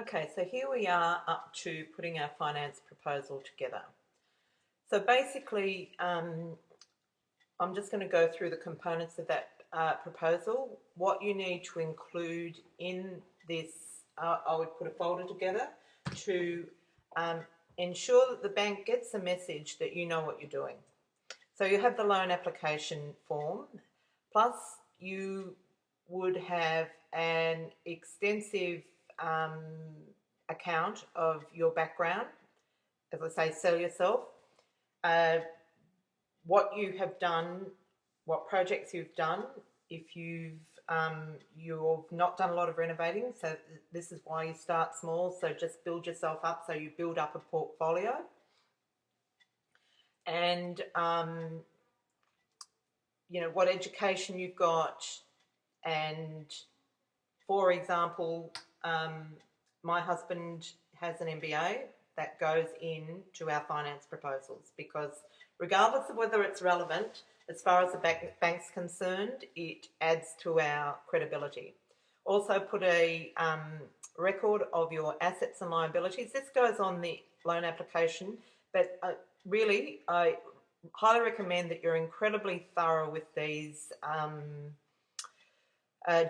Okay, so here we are up to putting our finance proposal together. So basically, I'm just going to go through the components of that proposal. What you need to include in this, I would put a folder together to ensure that the bank gets a message that you know what you're doing. So you have the loan application form, plus you would have an extensive um, account of your background. As I say, sell yourself, uh, what you have done, what projects you've done. If you've not done a lot of renovating, so this is why you start small. So just build yourself up. So you build up a portfolio, and what education you've got, and for example, my husband has an MBA that goes into our finance proposals because regardless of whether it's relevant, as far as the bank's concerned, it adds to our credibility. Also put a record of your assets and liabilities. This goes on the loan application, but really I highly recommend that you're incredibly thorough with these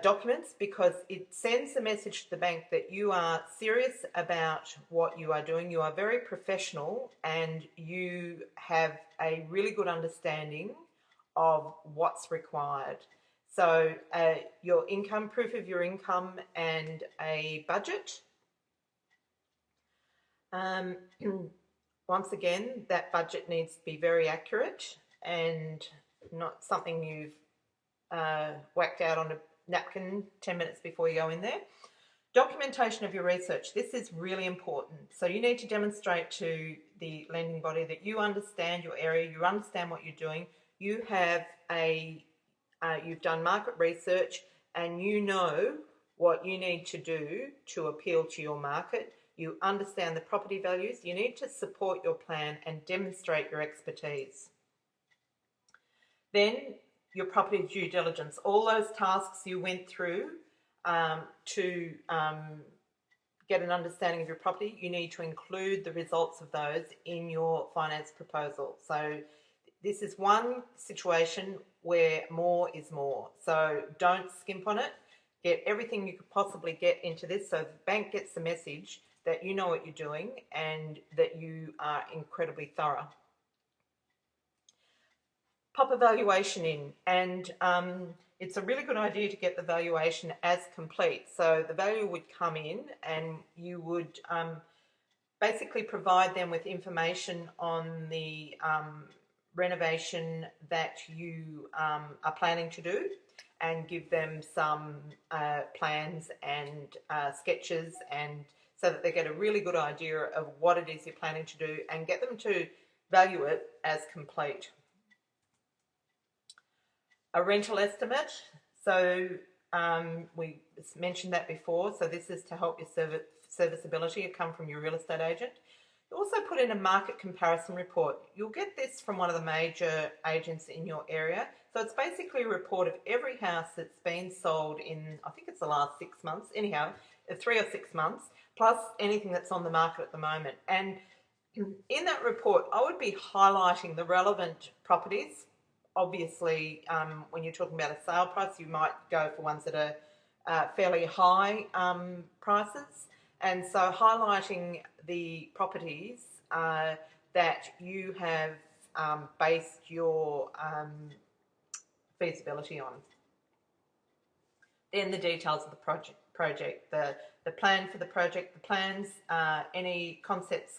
documents, because it sends a message to the bank that you are serious about what you are doing. You are very professional and you have a really good understanding of what's required. So your income, proof of your income, and a budget. Once again, that budget needs to be very accurate and not something you've whacked out on a napkin 10 minutes before you go in there. Documentation of your research. This is really important. So you need to demonstrate to the lending body that you understand your area, you understand what you're doing, you have you've done market research and you know what you need to do to appeal to your market. You understand the property values. You need to support your plan and demonstrate your expertise. Then your property due diligence, all those tasks you went through to get an understanding of your property, you need to include the results of those in your finance proposal. So this is one situation where more is more. So don't skimp on it. Get everything you could possibly get into this so the bank gets the message that you know what you're doing and that you are incredibly thorough. Pop a valuation in, and it's a really good idea to get the valuation as complete. So the value would come in and you would basically provide them with information on the renovation that you are planning to do, and give them some plans and sketches, and so that they get a really good idea of what it is you're planning to do, and get them to value it as complete. A rental estimate. So we mentioned that before. So this is to help your serviceability. It come from your real estate agent. You also put in a market comparison report. You'll get this from one of the major agents in your area. So it's basically a report of every house that's been sold in, I think it's the last 6 months, anyhow, 3 or 6 months, plus anything that's on the market at the moment. And in that report, I would be highlighting the relevant properties. Obviously, when you're talking about a sale price, you might go for ones that are fairly high prices. And so highlighting the properties that you have based your feasibility on. Then the details of the project, the plan for the project, the plans, any concept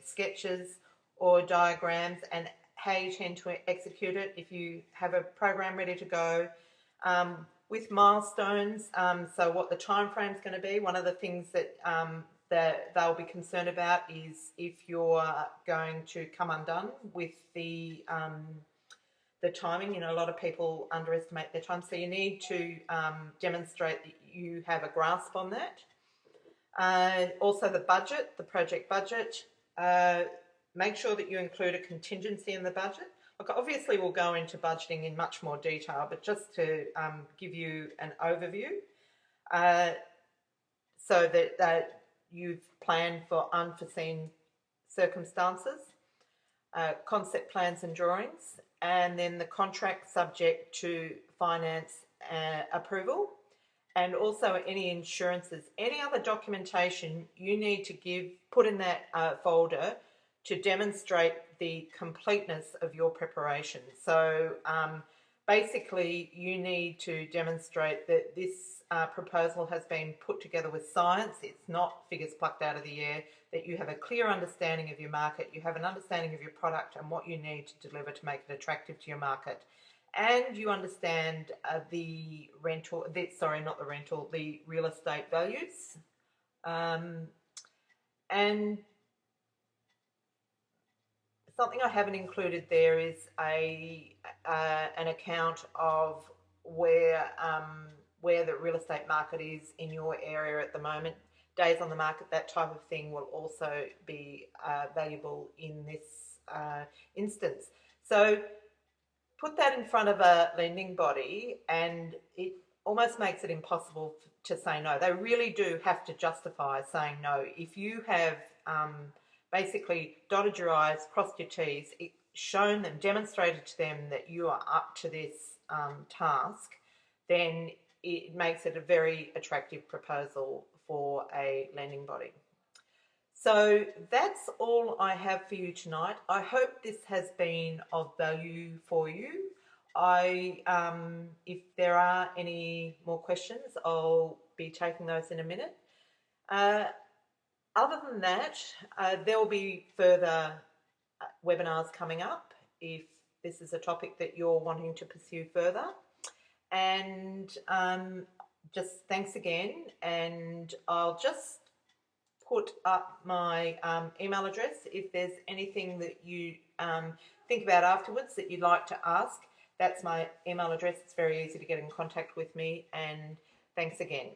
sketches or diagrams, and how you tend to execute it. If you have a program ready to go, with milestones, so what the time frame is going to be. One of the things that that they'll be concerned about is if you're going to come undone with the timing. You know, a lot of people underestimate their time, so you need to demonstrate that you have a grasp on that. Also the budget, the project budget. Make sure that you include a contingency in the budget. Look, obviously we'll go into budgeting in much more detail, but just to give you an overview, so that you've planned for unforeseen circumstances, concept plans and drawings, and then the contract subject to finance approval, and also any insurances, any other documentation you need to put in that folder to demonstrate the completeness of your preparation. So basically you need to demonstrate that this proposal has been put together with science. It's not figures plucked out of the air, that you have a clear understanding of your market, you have an understanding of your product and what you need to deliver to make it attractive to your market. And you understand the real estate values. And something I haven't included there is an account of where the real estate market is in your area at the moment. Days on the market, that type of thing will also be valuable in this instance. So put that in front of a lending body and it almost makes it impossible to say no. They really do have to justify saying no. If you have basically dotted your I's, crossed your T's, shown them, demonstrated to them that you are up to this task, then it makes it a very attractive proposal for a lending body. So that's all I have for you tonight. I hope this has been of value for you. If there are any more questions, I'll be taking those in a minute. Other than that, there will be further webinars coming up if this is a topic that you're wanting to pursue further. And just thanks again, and I'll just put up my email address if there's anything that you think about afterwards that you'd like to ask. That's my email address. It's very easy to get in contact with me, and thanks again.